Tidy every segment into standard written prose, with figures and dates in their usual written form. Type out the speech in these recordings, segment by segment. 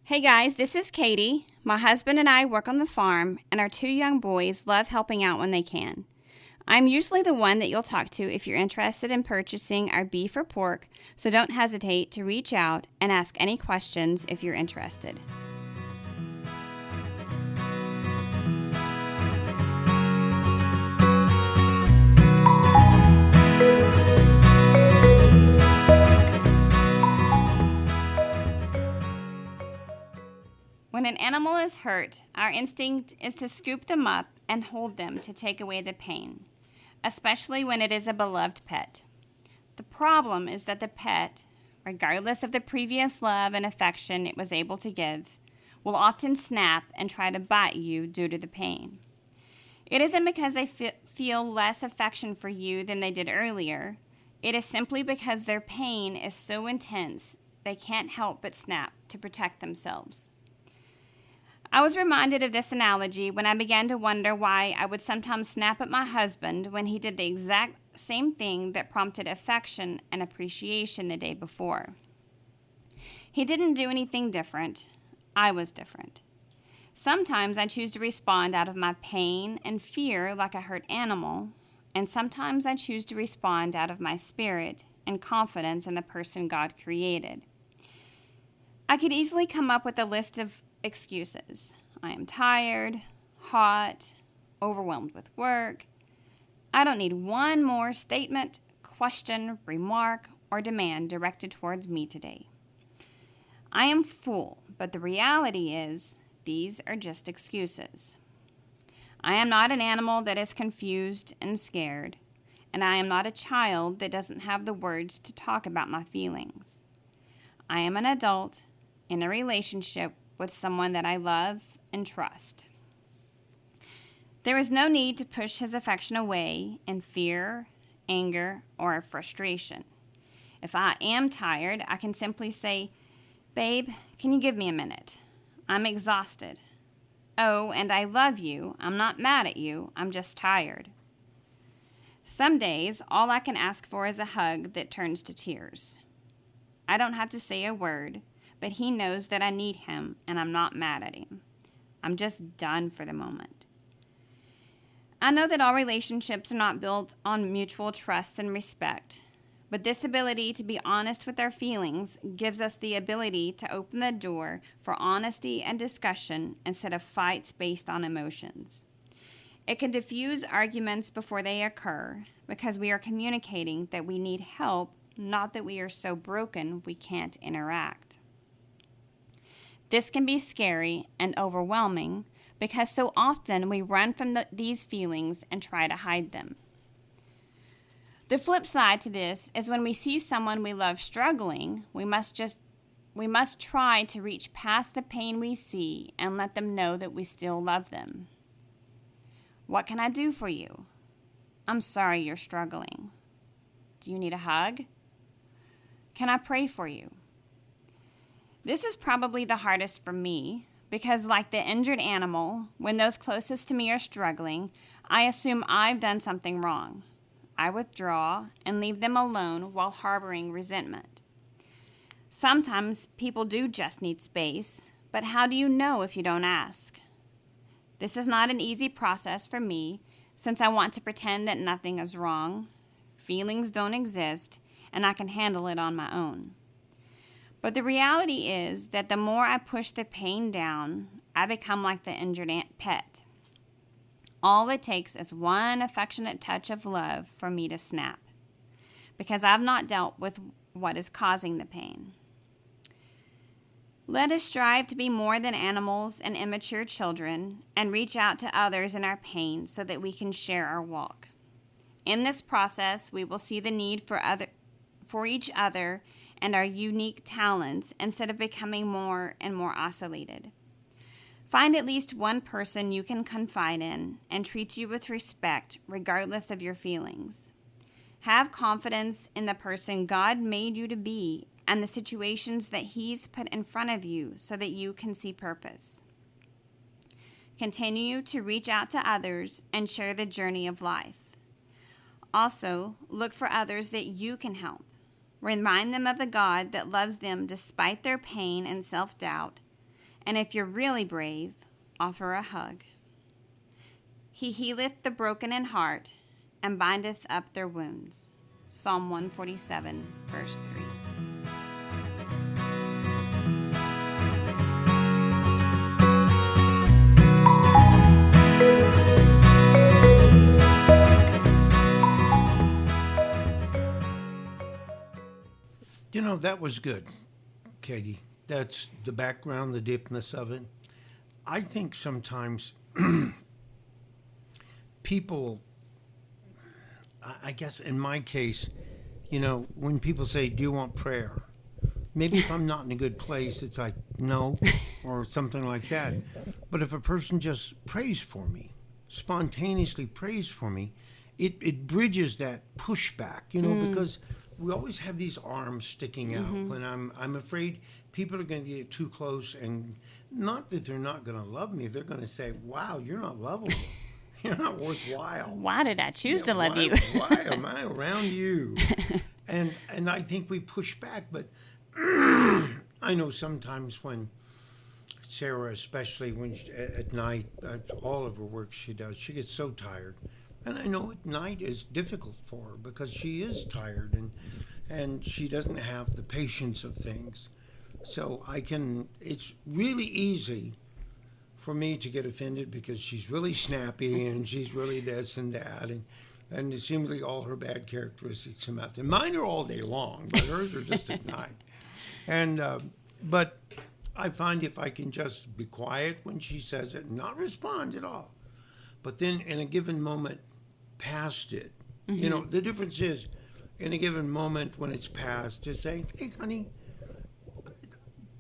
Hey guys, this is Katie. My husband and I work on the farm, and our two young boys love helping out when they can. I'm usually the one that you'll talk to if you're interested in purchasing our beef or pork, so don't hesitate to reach out and ask any questions if you're interested. When an animal is hurt, our instinct is to scoop them up and hold them to take away the pain, especially when it is a beloved pet. The problem is that the pet, regardless of the previous love and affection it was able to give, will often snap and try to bite you due to the pain. It isn't because they feel less affection for you than they did earlier. It is simply because their pain is so intense they can't help but snap to protect themselves. I was reminded of this analogy when I began to wonder why I would sometimes snap at my husband when he did the exact same thing that prompted affection and appreciation the day before. He didn't do anything different. I was different. Sometimes I choose to respond out of my pain and fear like a hurt animal, and sometimes I choose to respond out of my spirit and confidence in the person God created. I could easily come up with a list of excuses. I am tired, hot, overwhelmed with work. I don't need one more statement, question, remark, or demand directed towards me today. I am full, but the reality is these are just excuses. I am not an animal that is confused and scared, and I am not a child that doesn't have the words to talk about my feelings. I am an adult in a relationship with someone that I love and trust. There is no need to push his affection away in fear, anger, or frustration. If I am tired, I can simply say, "Babe, can you give me a minute? I'm exhausted. Oh, and I love you. I'm not mad at you. I'm just tired." Some days, all I can ask for is a hug that turns to tears. I don't have to say a word, but he knows that I need him, and I'm not mad at him. I'm just done for the moment. I know that all relationships are not built on mutual trust and respect, but this ability to be honest with our feelings gives us the ability to open the door for honesty and discussion instead of fights based on emotions. It can diffuse arguments before they occur because we are communicating that we need help, not that we are so broken we can't interact. This can be scary and overwhelming because so often we run from these feelings and try to hide them. The flip side to this is when we see someone we love struggling, we must try to reach past the pain we see and let them know that we still love them. What can I do for you? I'm sorry you're struggling. Do you need a hug? Can I pray for you? This is probably the hardest for me because, like the injured animal, when those closest to me are struggling, I assume I've done something wrong. I withdraw and leave them alone while harboring resentment. Sometimes people do just need space, but how do you know if you don't ask? This is not an easy process for me since I want to pretend that nothing is wrong, feelings don't exist, and I can handle it on my own. But the reality is that the more I push the pain down, I become like the injured pet. All it takes is one affectionate touch of love for me to snap, because I've not dealt with what is causing the pain. Let us strive to be more than animals and immature children and reach out to others in our pain so that we can share our walk. In this process, we will see the need for each other and our unique talents instead of becoming more and more isolated. Find at least one person you can confide in and treat you with respect regardless of your feelings. Have confidence in the person God made you to be and the situations that He's put in front of you so that you can see purpose. Continue to reach out to others and share the journey of life. Also, look for others that you can help. Remind them of the God that loves them despite their pain and self-doubt, And if you're really brave, offer a hug. He healeth the broken in heart and bindeth up their wounds. Psalm 147, verse 3. You know, that was good, Katie. That's the background, the deepness of it. I think sometimes people, I guess in my case, you know, when people say, do you want prayer? Maybe if I'm not in a good place, it's like, no, or something like that. But if a person just prays for me, spontaneously prays for me, it bridges that pushback, you know, because we always have these arms sticking out when I'm afraid people are going to get too close, and not that they're not going to love me. They're going to say, wow, you're not lovable. You're not worthwhile. Why did I choose to love you? Why am I around you? And I think we push back, but I know sometimes when Sarah, especially when at night, all of her work she does, she gets so tired. And I know at night is difficult for her because she is tired and she doesn't have the patience of things. So it's really easy for me to get offended because she's really snappy and she's really this and that. And seemingly all her bad characteristics come out. And mine are all day long, but hers are just at night. And but I find if I can just be quiet when she says it and not respond at all, but then in a given moment, past it. You know, the difference is in a given moment when it's past, just say, hey, honey,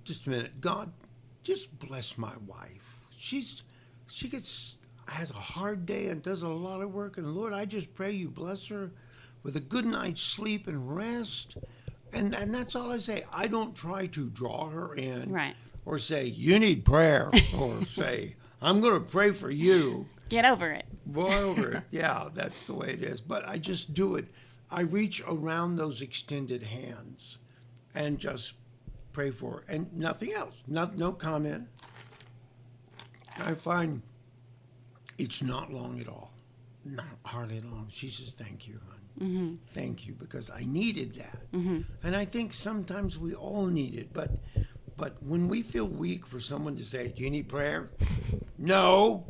just a minute. God, just bless my wife. She has a hard day and does a lot of work. And Lord, I just pray you bless her with a good night's sleep and rest. And that's all I say. I don't try to draw her in. Right. Or say, you need prayer. Or say, I'm going to pray for you. Get over it. Boy, over it. Yeah, that's the way it is. But I just do it. I reach around those extended hands and just pray for her. And nothing else. No comment. I find it's not long at all. Not hardly long. She says, thank you, hon. Thank you, because I needed that. And I think sometimes we all need it. But when we feel weak for someone to say, do you need prayer? No.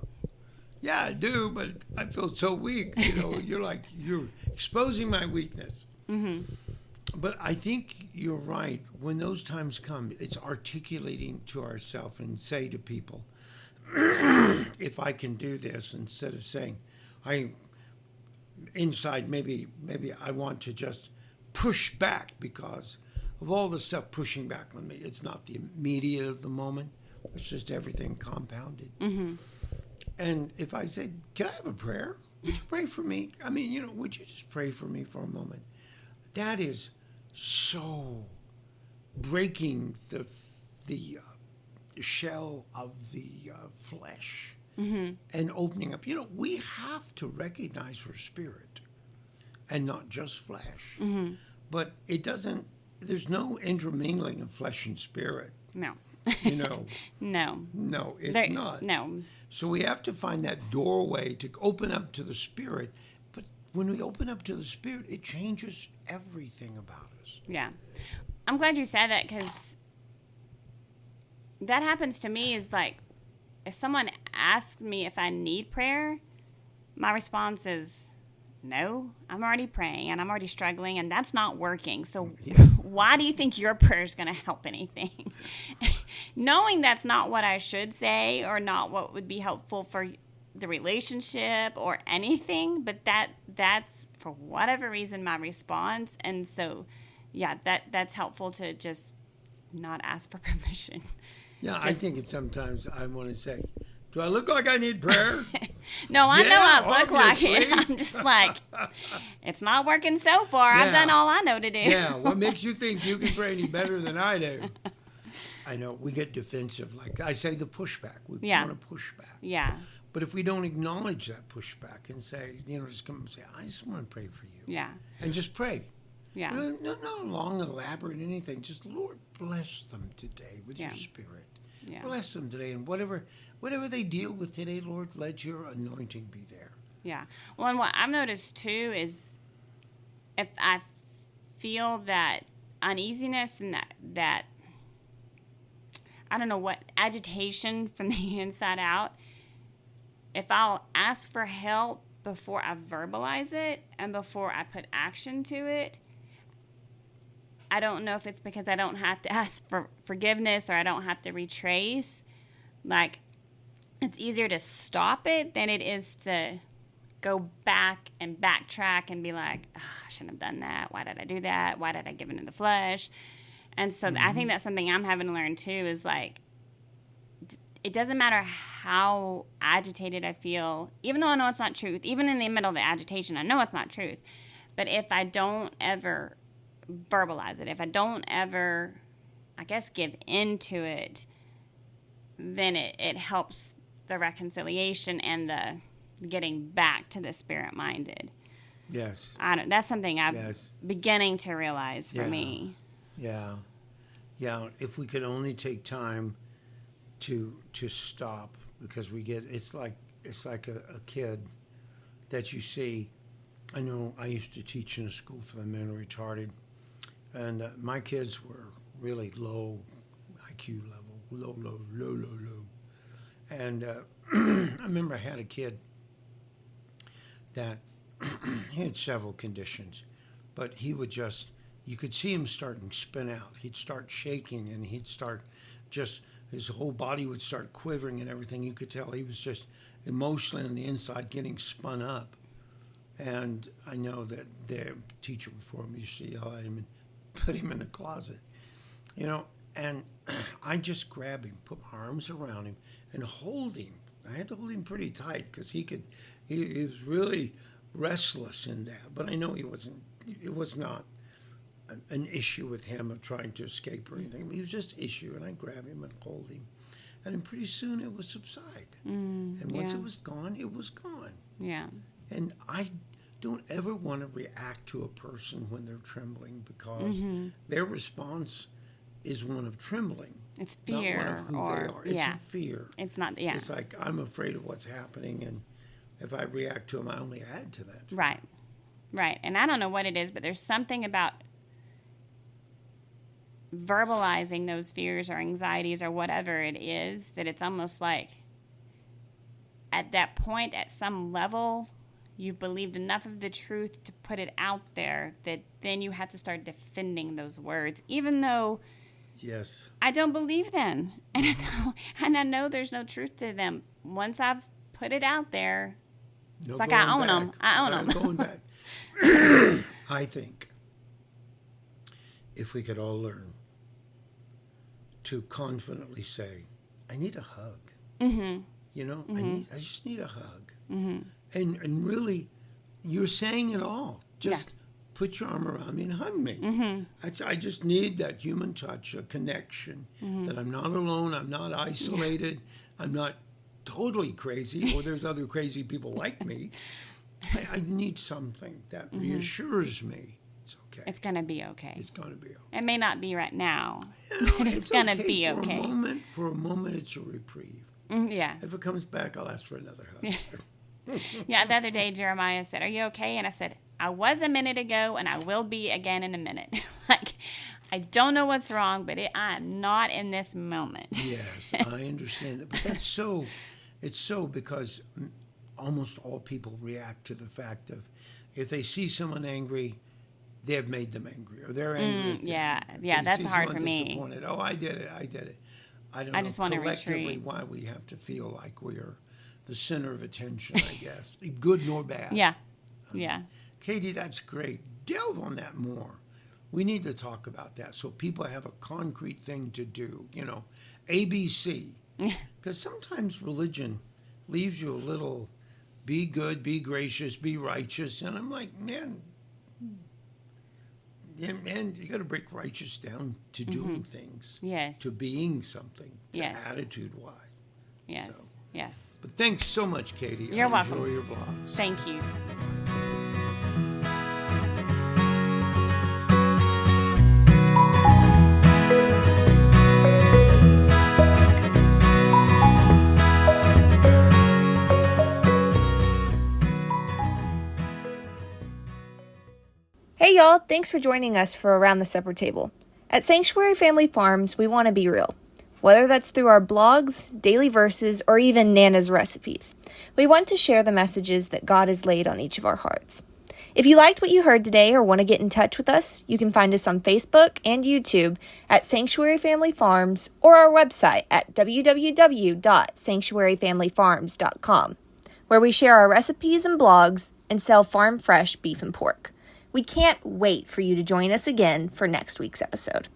Yeah, I do, but I feel so weak. You know, you're exposing my weakness. But I think you're right. When those times come, it's articulating to ourselves and say to people, if I can do this, instead of saying, inside maybe I want to just push back because of all the stuff pushing back on me. It's not the immediate of the moment. It's just everything compounded. And if I say, can I have a prayer? Would you pray for me? I mean, you know, would you just pray for me for a moment? That is so breaking the shell of the flesh and opening up. You know, we have to recognize her spirit and not just flesh. But it doesn't, there's no intermingling of flesh and spirit. No. You know. No, it's not. No. So we have to find that doorway to open up to the Spirit. But when we open up to the Spirit, it changes everything about us. Yeah. I'm glad you said that because that happens to me is like if someone asks me if I need prayer, my response is no, I'm already praying and I'm already struggling and that's not working. So why do you think your prayer is going to help anything? Knowing that's not what I should say or not what would be helpful for the relationship or anything, but that's for whatever reason my response. And so, yeah, that's helpful to just not ask for permission. Yeah, I think it's sometimes I want to say, do I look like I need prayer? No, I know I look like it. I'm just like, it's not working so far. Yeah. I've done all I know to do. Yeah, what makes you think you can pray any better than I do? I know, we get defensive. Like I say, the pushback. We want to push back. Yeah. But if we don't acknowledge that pushback and say, you know, just come and say, I just want to pray for you. Yeah. And just pray. Yeah. No long, elaborate anything. Just, Lord, bless them today with your spirit. Yeah. Bless them today, and whatever they deal with today, Lord, let your anointing be there. Yeah. Well, and what I've noticed too is if I feel that uneasiness and that I don't know what, agitation from the inside out, if I'll ask for help before I verbalize it and before I put action to it, I don't know if it's because I don't have to ask for forgiveness or I don't have to retrace. Like, it's easier to stop it than it is to go back and backtrack and be like, oh, I shouldn't have done that. Why did I do that? Why did I give into the flesh? And so I think that's something I'm having to learn too, is like, it doesn't matter how agitated I feel, even though I know it's not truth, even in the middle of the agitation, I know it's not truth. But if I don't ever verbalize it, if I don't ever, I guess, give into it, then it helps the reconciliation and the getting back to the spirit-minded. Yes. That's something I'm beginning to realize for me. Yeah. Yeah. If we could only take time to stop, because it's like a kid that you see. I know I used to teach in a school for the mentally retarded, and my kids were really low IQ level, low. And I remember I had a kid that he had several conditions, but he would just, you could see him starting to spin out. He'd start shaking, and he'd start just, his whole body would start quivering and everything. You could tell he was just emotionally on the inside getting spun up. And I know that the teacher before me used to yell at him and put him in the closet, and I just grabbed him, put my arms around him, and hold him. I had to hold him pretty tight because he was really restless in that. But I know it was not an issue with him of trying to escape or anything. It was just issue, and I grabbed him and hold him. And then pretty soon it would subside. And once it was gone, it was gone. Yeah. And I don't ever want to react to a person when they're trembling, because their response is one of trembling. It's fear. Not one of who they are. It's fear. It's not, It's like, I'm afraid of what's happening, and if I react to them, I only add to that. Right. And I don't know what it is, but there's something about verbalizing those fears or anxieties or whatever it is, that it's almost like at that point, at some level, you've believed enough of the truth to put it out there that then you have to start defending those words, even though I don't believe them, and I know there's no truth to them. Once I've put it out there, it's like I own them. I own them. Going back. I think if we could all learn to confidently say, I need a hug. I just need a hug. And really, you're saying it all. Just put your arm around me and hug me. I just need that human touch, a connection, that I'm not alone, I'm not isolated, I'm not totally crazy, or there's other crazy people like me. I need something that reassures me. It's okay. It's going to be okay. It's going to be okay. It may not be right now, but it's going to be okay. For a moment, it's a reprieve. If it comes back, I'll ask for another hug. The other day, Jeremiah said, are you okay? And I said, I was a minute ago, and I will be again in a minute. Like, I don't know what's wrong, but I am not in this moment. Yes, I understand that. But it's so because almost all people react to the fact of, if they see someone angry, they've made them angry, or they're angry. That's hard for me. Oh, I did it. I don't know just want to collectively why we have to feel like we're the center of attention, I guess, good nor bad. Katie, that's great. Delve on that more. We need to talk about that so people have a concrete thing to do, ABC. Because sometimes religion leaves you a little, be good, be gracious, be righteous. And I'm like, man, you got to break righteous down to doing things. Yes. To being something. To attitude-wise. Yes. So. Yes. But thanks so much, Katie. You're welcome. Enjoy your blogs. Thank you. Hey y'all, thanks for joining us for Around the Supper Table. At Sanctuary Family Farms, we want to be real. Whether that's through our blogs, daily verses, or even Nana's recipes, we want to share the messages that God has laid on each of our hearts. If you liked what you heard today or want to get in touch with us, you can find us on Facebook and YouTube at Sanctuary Family Farms or our website at www.sanctuaryfamilyfarms.com, where we share our recipes and blogs and sell farm fresh beef and pork. We can't wait for you to join us again for next week's episode.